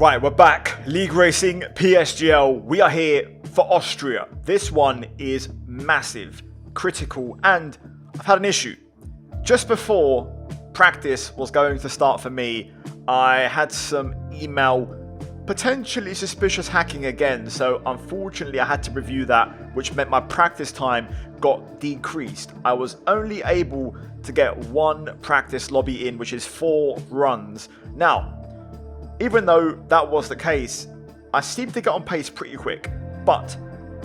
Right, we're back. League Racing, PSGL. We are here for Austria. This one is massive, critical, and I've had an issue. Just before practice was going to start for me, I had some email potentially suspicious hacking again, so unfortunately I had to review that, which meant my practice time got decreased. I was only able to get one practice lobby in, which is 4 runs. Now, even though that was the case, I seem to get on pace pretty quick, but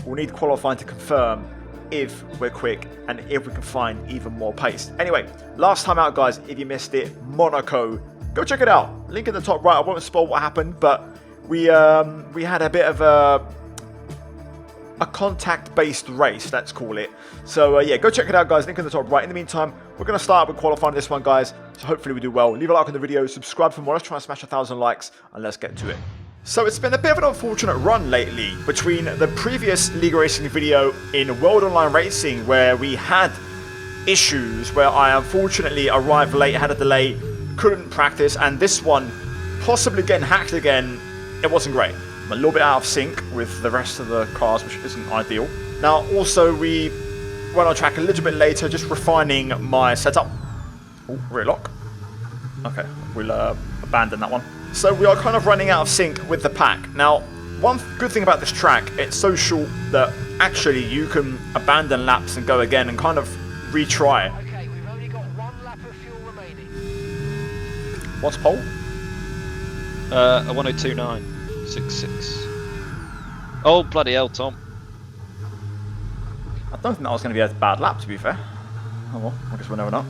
we'll need qualifying to confirm if we're quick and if we can find even more pace. Anyway, last time out, guys, if you missed it, Monaco, go check it out. Link in the top right. I won't spoil what happened, but we had a bit of a contact-based race, let's call it. So yeah, go check it out, guys. Link in the top right. In the meantime, we're going to start with qualifying this one, guys. So hopefully we do well. Leave a like on the video, subscribe for more. Let's try and smash 1,000 likes, and let's get to it. So it's been a bit of an unfortunate run lately between the previous League Racing video in World Online Racing, where we had issues, where I unfortunately arrived late, had a delay, couldn't practice, and this one, possibly getting hacked again, it wasn't great. I'm a little bit out of sync with the rest of the cars, which isn't ideal. Now, also, we went on track a little bit later, just refining my setup. Oh, rear lock. Okay, we'll abandon that one. So we are kind of running out of sync with the pack. Now, one good thing about this track, it's so short that actually you can abandon laps and go again and kind of retry. Okay, we've only got 1 lap of fuel remaining. What's pole? A 102.966. Oh, bloody hell, Tom. I don't think that was going to be a bad lap, to be fair. Oh well, I guess we'll never know.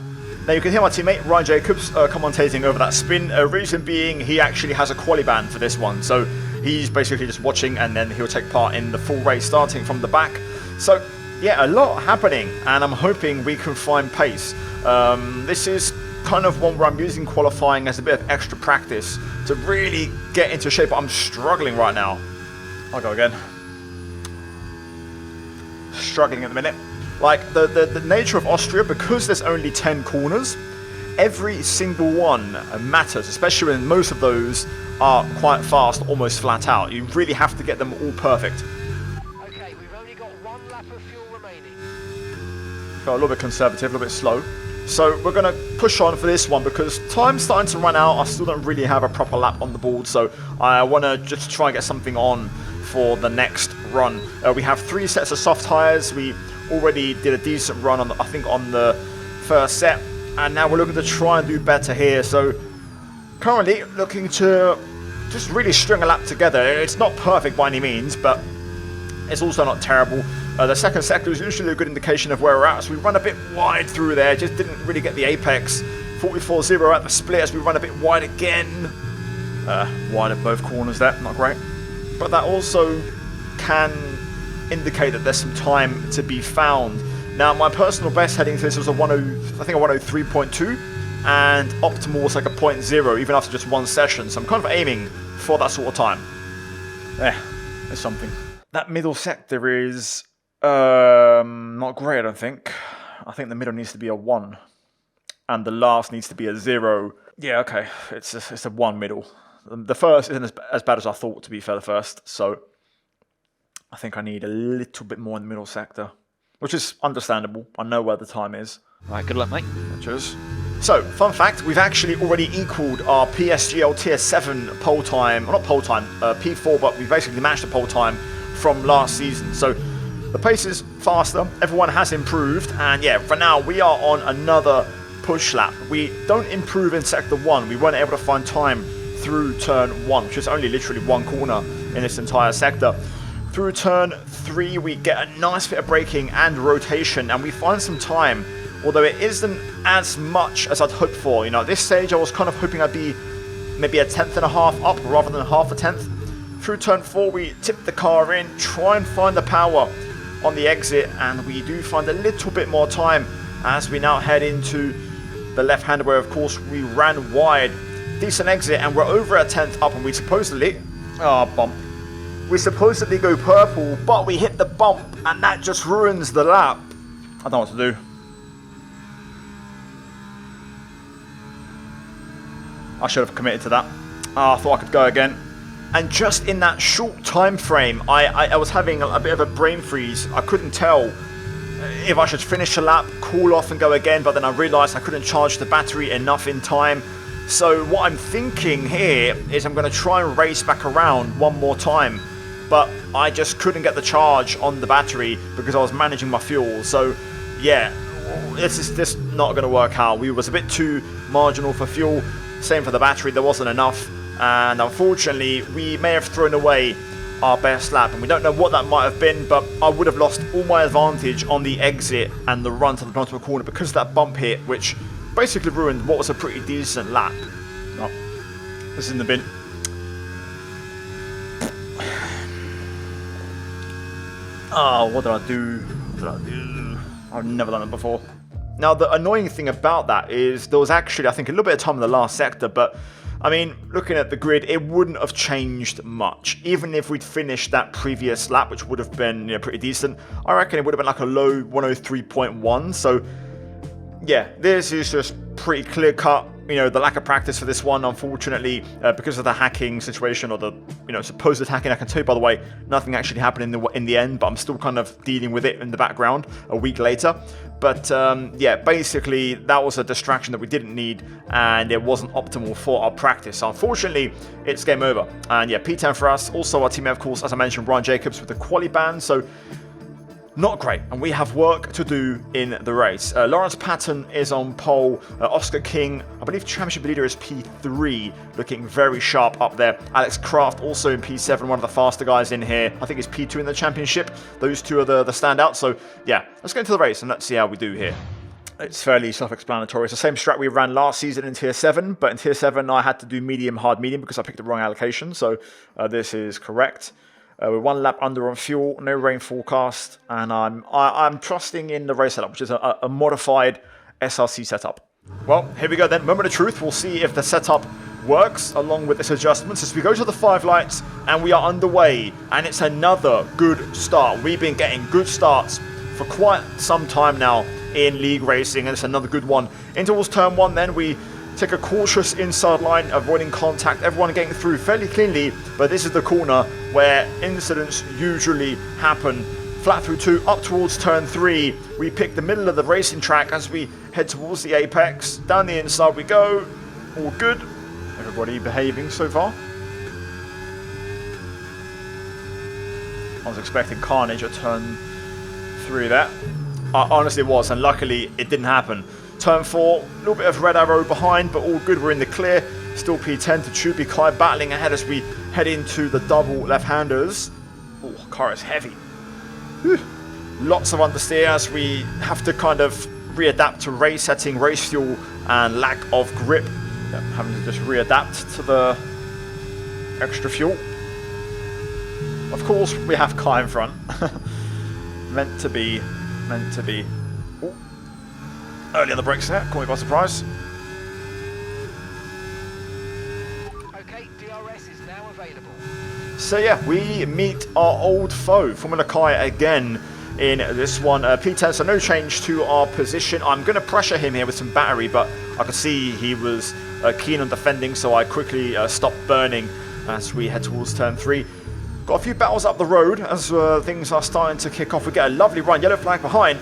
Now you can hear my teammate Ryan Jacobs commentating over that spin. Reason being, he actually has a quali ban for this one, so he's basically just watching, and then he'll take part in the full race starting from the back. So yeah, a lot happening, and I'm hoping we can find pace. This is kind of one where I'm using qualifying as a bit of extra practice to really get into shape. I'm struggling right now. I'll go again. Struggling at the minute. Like, the nature of Austria, because there's only 10 corners, every single one matters, especially when most of those are quite fast, almost flat out. You really have to get them all perfect. Okay, we've only got 1 lap of fuel remaining. Got a little bit conservative, a little bit slow. So we're going to push on for this one because time's starting to run out. I still don't really have a proper lap on the board, so I want to just try and get something on for the next run. We have 3 sets of soft tyres. We already did a decent run on I think on the first set, and now we're looking to try and do better here. So currently looking to just really string a lap together. It's not perfect by any means, but it's also not terrible. The second sector is usually a good indication of where we're at, so we run a bit wide through there, just didn't really get the apex. 44.0 at the split as we run a bit wide again. Wide at both corners there, not great. But that also can indicate that there's some time to be found. Now, my personal best heading to this was a 103.2, and optimal was like a 0.0, even after just one session. So I'm kind of aiming for that sort of time. There's something. That middle sector is not great, I don't think. I think the middle needs to be a 1, and the last needs to be a 0. Yeah, okay, it's a 1 middle. The first isn't as bad as I thought, to be fair, the first, so I think I need a little bit more in the middle sector, which is understandable. I know where the time is. Right, good luck, mate. Cheers. So, fun fact, we've actually already equaled our PSGL Tier 7 pole time, well, not pole time, P4, but we basically matched the pole time from last season. So, the pace is faster, everyone has improved, and yeah, for now, we are on another push lap. We don't improve in Sector 1, we weren't able to find time through Turn 1, which is only literally 1 corner in this entire sector. Through Turn 3, we get a nice bit of braking and rotation, and we find some time, although it isn't as much as I'd hoped for. You know, at this stage, I was kind of hoping I'd be maybe a 1/10.5 up rather than half a tenth. Through Turn 4, we tip the car in, try and find the power on the exit, and we do find a little bit more time as we now head into the left-hander, where, of course, we ran wide. Decent exit, and we're over a 10th up, and we supposedly... bump. We supposedly go purple, but we hit the bump, and that just ruins the lap. I don't know what to do. I should have committed to that. I thought I could go again. And just in that short time frame, I was having a bit of a brain freeze. I couldn't tell if I should finish a lap, cool off and go again, but then I realised I couldn't charge the battery enough in time. So what I'm thinking here is I'm going to try and race back around one more time, but I just couldn't get the charge on the battery because I was managing my fuel. So yeah, this is just not going to work out. We was a bit too marginal for fuel, same for the battery, there wasn't enough, and unfortunately we may have thrown away our best lap, and we don't know what that might have been, but I would have lost all my advantage on the exit and the run to the penultimate corner because of that bump hit, which basically ruined what was a pretty decent lap. Oh, this is in the bin. Oh, what did I do? What did I do? I've never done it before. Now, the annoying thing about that is there was actually, I think, a little bit of time in the last sector, but I mean, looking at the grid, it wouldn't have changed much. Even if we'd finished that previous lap, which would have been, pretty decent, I reckon it would have been like a low 103.1. So, yeah, this is just pretty clear cut. The lack of practice for this one, unfortunately, because of the hacking situation or the, supposed hacking. I can tell you, by the way, nothing actually happened in the end, but I'm still kind of dealing with it in the background a week later. But yeah, basically, that was a distraction that we didn't need, and it wasn't optimal for our practice. So unfortunately, it's game over. And yeah, P10 for us. Also, our teammate, of course, as I mentioned, Ryan Jacobs with the quali ban. So not great, and we have work to do in the race. Lawrence Patton is on pole. Oscar King, I believe championship leader, is P3, looking very sharp up there. Alex Kraft also in P7, one of the faster guys in here. I think he's P2 in the championship. Those two are the standouts. So yeah, let's get into the race and let's see how we do here. It's fairly self-explanatory. It's the same strat we ran last season in Tier 7, but in Tier 7 I had to do medium, hard, medium because I picked the wrong allocation. So this is correct. We're one lap under on fuel, no rain forecast, and I'm trusting in the race setup, which is a modified SRC setup. Well, here we go then. Moment of truth. We'll see if the setup works along with its adjustments as we go to the 5 lights, and we are underway, and it's another good start. We've been getting good starts for quite some time now in league racing, and it's another good one. In towards turn 1 then, we take a cautious inside line, avoiding contact, everyone getting through fairly cleanly, but this is the corner where incidents usually happen. Flat through 2, up towards turn 3, we pick the middle of the racing track as we head towards the apex. Down the inside we go, all good. Everybody behaving so far. I was expecting carnage at turn 3 there. Honestly it was, and luckily it didn't happen. Turn 4, a little bit of red arrow behind, but all good, we're in the clear. Still P10 to Chubi Kai battling ahead as we head into the double left-handers. Oh, car is heavy. Whew. Lots of understeer as we have to kind of readapt to race setting, race fuel, and lack of grip. Yep, having to just readapt to the extra fuel. Of course, we have Kai in front. Meant to be. Ooh. Early on the brakes there, caught me by surprise. Okay, DRS is now available. So yeah, we meet our old foe, Formula Kai again in this one. P10, so no change to our position. I'm going to pressure him here with some battery, but I could see he was keen on defending, so I quickly stopped burning as we head towards turn 3. Got a few battles up the road as things are starting to kick off. We get a lovely run, yellow flag behind.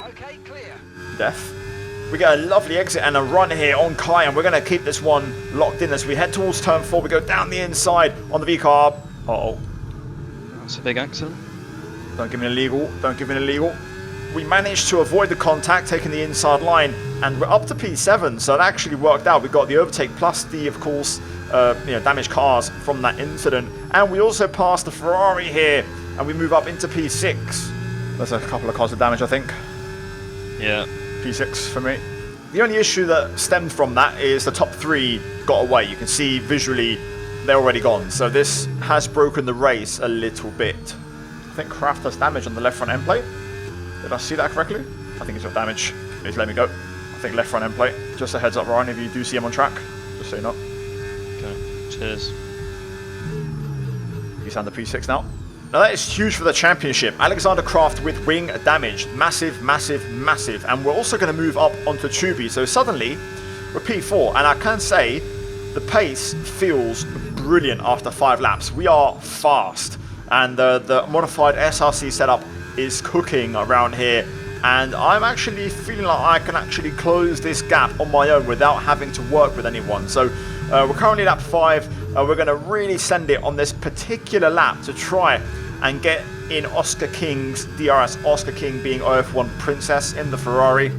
Okay, clear. Death. We get a lovely exit and a run here on Kai, and we're going to keep this one locked in as we head towards turn 4. We go down the inside on the V-carb. Uh-oh. That's a big accident. Don't give me an illegal. Don't give me an illegal. We managed to avoid the contact, taking the inside line, and we're up to P7, so it actually worked out. We got the overtake plus the, of course, damaged cars from that incident. And we also passed the Ferrari here, and we move up into P6. There's a couple of cars of damage, I think. Yeah. P6 for me. The only issue that stemmed from that is the top 3 got away. You can see visually they're already gone. So this has broken the race a little bit. I think Kraft has damage on the left front end plate. Did I see that correctly? I think he's got damage. Please let me go. I think left front end plate. Just a heads up, Ryan, if you do see him on track. Just so you know. Okay. Cheers. He's under P6 now. Now that is huge for the championship. Alexander Kraft with wing damage. Massive, massive, massive. And we're also going to move up onto Chubi. So suddenly, we're P4. And I can say, the pace feels brilliant after 5 laps. We are fast, and the modified SRC setup is cooking around here, and I'm actually feeling like I can actually close this gap on my own without having to work with anyone. So we're currently lap 5. We're going to really send it on this particular lap to try and get in Oscar King's DRS, Oscar King being OF1 Princess in the Ferrari.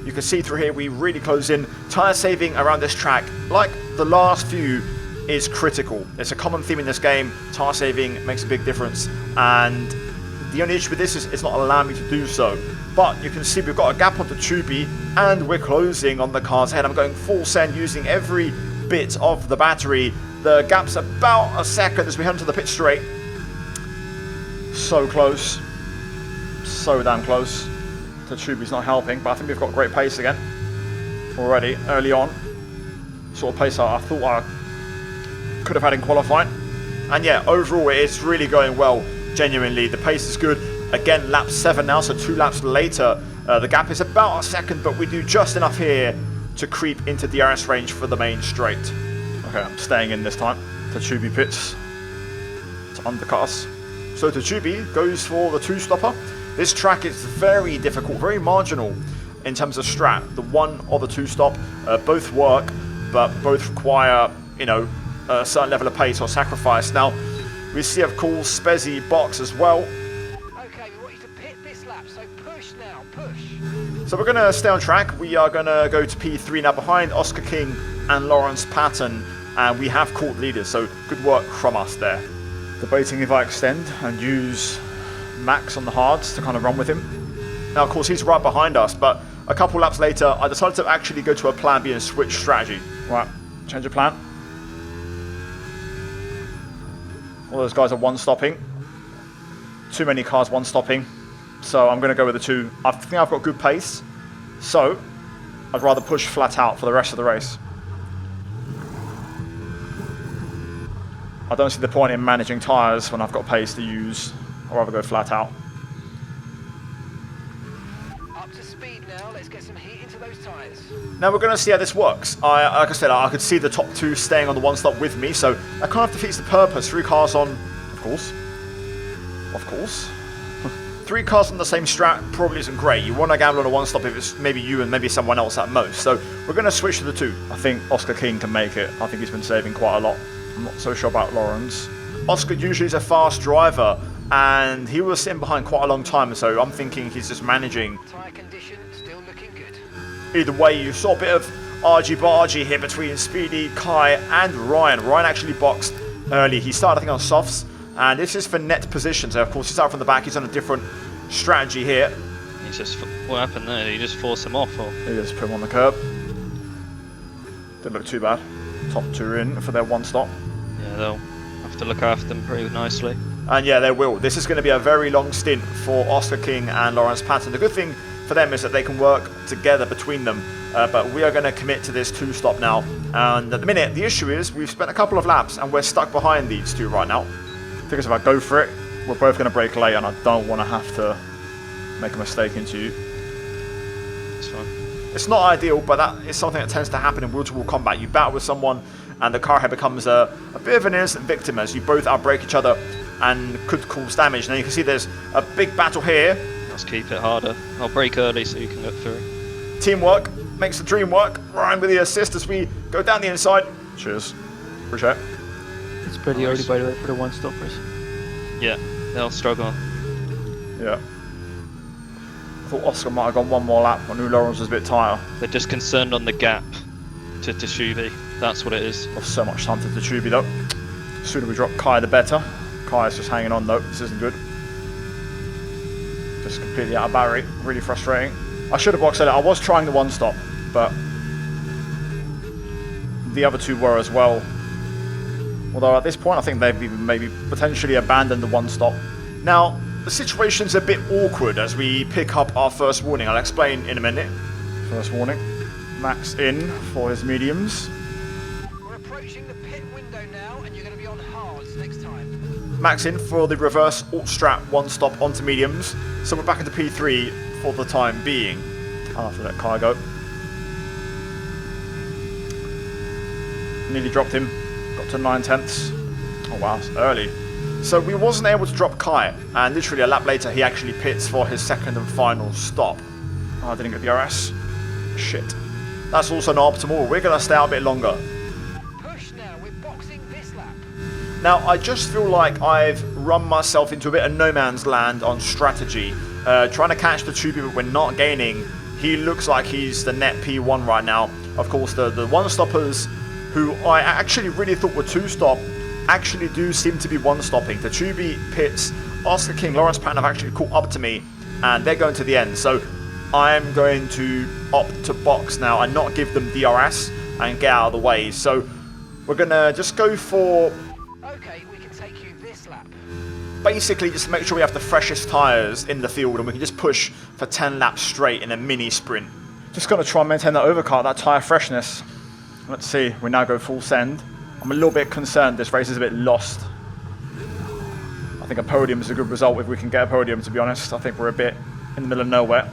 You can see through here we really close in. Tyre saving around this track, like the last few, is critical. It's a common theme in this game. Tyre saving makes a big difference, and the only issue with this is it's not allowing me to do so. But you can see we've got a gap onto Tubi, and we're closing on the car's head. I'm going full send using every bit of the battery. The gap's about a second as we head into the pit straight. So close. So damn close. The Tubi's not helping, but I think we've got great pace again. Already, early on. Sort of pace I thought I could have had in qualifying. And yeah, overall it's really going well. Genuinely, the pace is good. Again, lap 7 now, so 2 laps later. The gap is about a second, but we do just enough here to creep into DRS range for the main straight. Okay, I'm staying in this time. Tachubi pits to undercut us. So Tachubi goes for the 2-stopper. This track is very difficult, very marginal in terms of strat. The 1 or the 2-stop both work, but both require, you know, a certain level of pace or sacrifice. Now, we see, of course, Spezzy box as well. Okay, we want you to pit this lap, so push now, push. So we're going to stay on track. We are going to go to P3 now behind Oscar King and Lawrence Patton, and we have caught leaders, so good work from us there. Debating if I extend and use Max on the hards to kind of run with him. Now, of course, he's right behind us, but a couple laps later, I decided to actually go to a plan B and switch strategy. Right, change of plan. All those guys are one-stopping. Too many cars one-stopping. So I'm going to go with the 2. I think I've got good pace. So I'd rather push flat out for the rest of the race. I don't see the point in managing tyres when I've got pace to use. I'd rather go flat out. Up to speed now, let's get some heat into those tyres. Now we're going to see how this works. Like I said, I could see the top 2 staying on the 1-stop with me, so that kind of defeats the purpose. 3 cars on, of course. Of course. 3 cars on the same strat probably isn't great. You want to gamble on a 1-stop if it's maybe you and maybe someone else at most. So we're going to switch to the 2. I think Oscar King can make it. I think he's been saving quite a lot. I'm not so sure about Lawrence. Oscar usually is a fast driver, and he was sitting behind quite a long time, so I'm thinking he's just managing. Tyre condition still looking good. Either way, you saw a bit of argy-bargy here between Speedy, Kai, and Ryan. Ryan actually boxed early. He started, I think, on softs, and this is for net position. So, of course, he's out from the back. He's on a different strategy here. He's just, what happened there? Did he just force him off? Or? He just put him on the curb. Didn't look too bad. Top 2 in for their 1-stop. Yeah, they'll have to look after them pretty nicely. And yeah, they will. This is going to be a very long stint for Oscar King and Lawrence Patton. The good thing for them is that they can work together between them. But we are going to commit to this 2-stop now. And at the minute, the issue is we've spent a couple of laps and we're stuck behind these 2 right now. Because if I go for it, we're both going to break late, and I don't want to have to make a mistake into you. It's fine. It's not ideal, but that is something that tends to happen in wheel-to-wheel combat. You battle with someone, and the car head becomes a bit of an innocent victim as you both outbrake each other and could cause damage. Now you can see there's a big battle here. Let's keep it harder. I'll break early so you can get through. Teamwork makes the dream work. Ryan with the assist as we go down the inside. Cheers. Appreciate it. It's pretty early, by the way, for the 1-stoppers. Yeah, they'll struggle. Yeah. I thought Oscar might have gone one more lap. I knew Lawrence was a bit tighter. They're just concerned on the gap to Tashuvi. That's what it is. Lost so much time to Tachubi though. The sooner we drop Kai, the better. Kai is just hanging on though. This isn't good. Just completely out of battery. Really frustrating. I should have boxed it. I was trying the 1-stop, but the other 2 were as well. Although at this point, I think they've even maybe potentially abandoned the 1-stop. Now, the situation's a bit awkward as we pick up our first warning. I'll explain in a minute. First warning. Max in for his mediums. We're approaching the pit window now, and you're going to be on hards next time. Max in for the reverse alt strat 1-stop onto mediums. So we're back into P3 for the time being. I'll have to let Kai go. Nearly dropped him. Got to 9/10. Oh wow, it's early. So we wasn't able to drop Kai, and literally a lap later he actually pits for his second and final stop. Oh, I didn't get the RS. Shit. That's also not optimal. We're going to stay out a bit longer. Push now, we're boxing this lap. Now, I just feel like I've run myself into a bit of no man's land on strategy. Trying to catch the 2 people we're not gaining. He looks like he's the net P1 right now. Of course, the one-stoppers, who I actually really thought were 2-stop, actually do seem to be one-stopping. The Tubi, Pitts, Oscar King, Lawrence Patton have actually caught up to me, and they're going to the end. So I'm going to opt to box now and not give them DRS and get out of the way. So we're going to just go for... Okay, we can take you this lap. Basically, just make sure we have the freshest tyres in the field and we can just push for 10 laps straight in a mini sprint. Just going to try and maintain that overcut, that tyre freshness. Let's see, we now go full send. I'm a little bit concerned this race is a bit lost. I think a podium is a good result if we can get a podium, to be honest. I think we're a bit in the middle of nowhere.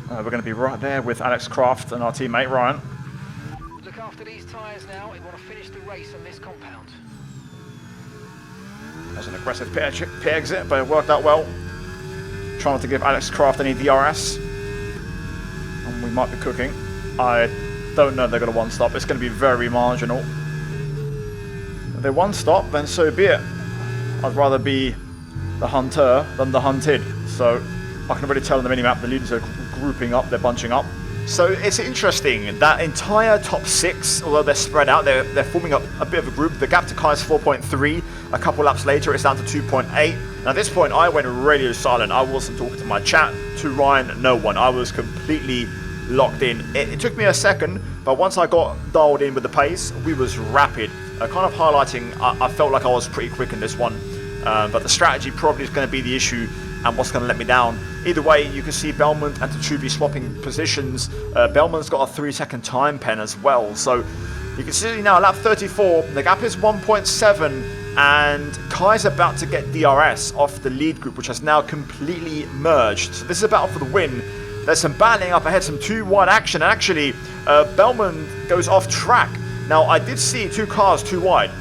We're going to be right there with Alex Kraft and our teammate Ryan. Look after these tyres now. We want to finish the race on this compound. That was an aggressive pit exit, but it worked out well. Trying not to give Alex Kraft any DRS. And we might be cooking. I don't know if they're going to one-stop. It's going to be very marginal. If they one-stop, then so be it. I'd rather be the hunter than the hunted. So I can really tell on the minimap the leaders are grouping up, they're bunching up. So it's interesting, that entire top 6, although they're spread out, they're forming up a bit of a group. The gap to Kai is 4.3. A couple laps later, it's down to 2.8. And at this point, I went radio silent. I wasn't talking to my chat, to Ryan, no one. I was completely locked in. It took me a second, but once I got dialed in with the pace, we was rapid. Kind of highlighting, I felt like I was pretty quick in this one. But the strategy probably is going to be the issue and what's going to let me down. Either way, you can see Belmont and Tatubi swapping positions. Belmont's got a 3-second time pen as well. So you can see now lap 34, the gap is 1.7 and Kai's about to get DRS off the lead group, which has now completely merged. So this is a battle for the win. There's some battling up ahead, some 2-wide action. And actually, Belmont goes off track. Now, I did see 2 cars 2 wide.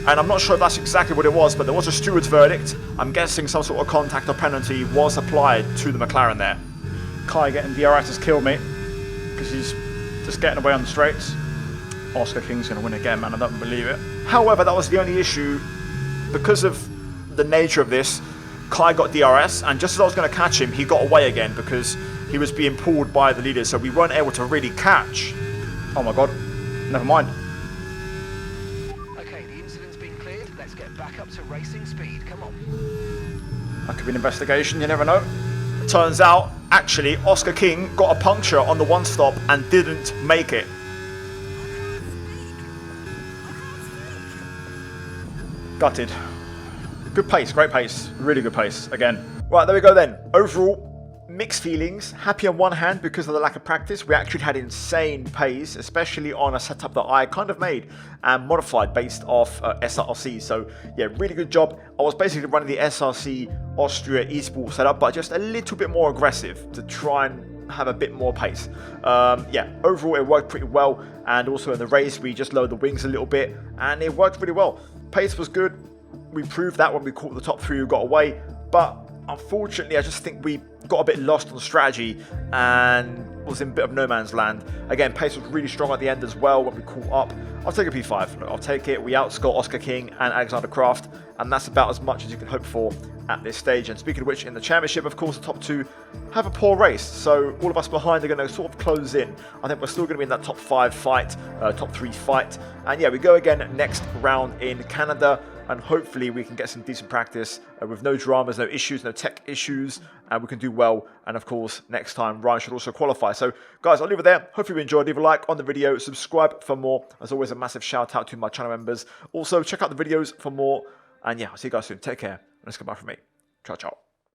And I'm not sure if that's exactly what it was, but there was a steward's verdict. I'm guessing some sort of contact or penalty was applied to the McLaren there. Kai getting DRS has killed me, because he's just getting away on the straights. Oscar King's going to win again, man, I don't believe it. However, that was the only issue. Because of the nature of this, Kai got DRS, and just as I was going to catch him, he got away again, because he was being pulled by the leaders, so we weren't able to really catch. Oh my god, never mind. Back up to racing speed, come on. That could be an investigation, you never know. Turns out, actually, Oscar King got a puncture on the one-stop and didn't make it. Gutted. Good pace, great pace, really good pace, again. Right, there we go then. Overall, mixed feelings. Happy on one hand because of the lack of practice. We actually had insane pace, especially on a setup that I kind of made and modified based off SRC. So yeah, really good job. I was basically running the SRC Austria eSport setup, but just a little bit more aggressive to try and have a bit more pace. Yeah, overall it worked pretty well. And also in the race, we just lowered the wings a little bit and it worked really well. Pace was good. We proved that when we caught the top 3 who got away, but unfortunately, I just think we got a bit lost on strategy and was in a bit of no man's land. Again, pace was really strong at the end as well when we caught up. I'll take a P5. Look, I'll take it. We outscored Oscar King and Alexander Kraft, and that's about as much as you can hope for at this stage. And speaking of which, in the championship, of course, the top 2 have a poor race. So all of us behind are going to sort of close in. I think we're still going to be in that top 5 fight, top 3 fight. And yeah, we go again next round in Canada. And hopefully we can get some decent practice with no dramas, no issues, no tech issues, and we can do well. And of course, next time, Ryan should also qualify. So guys, I'll leave it there. Hopefully you enjoyed. Leave a like on the video, subscribe for more. As always, a massive shout out to my channel members. Also, check out the videos for more. And yeah, I'll see you guys soon. Take care. Let's goodbye from me. Ciao, ciao.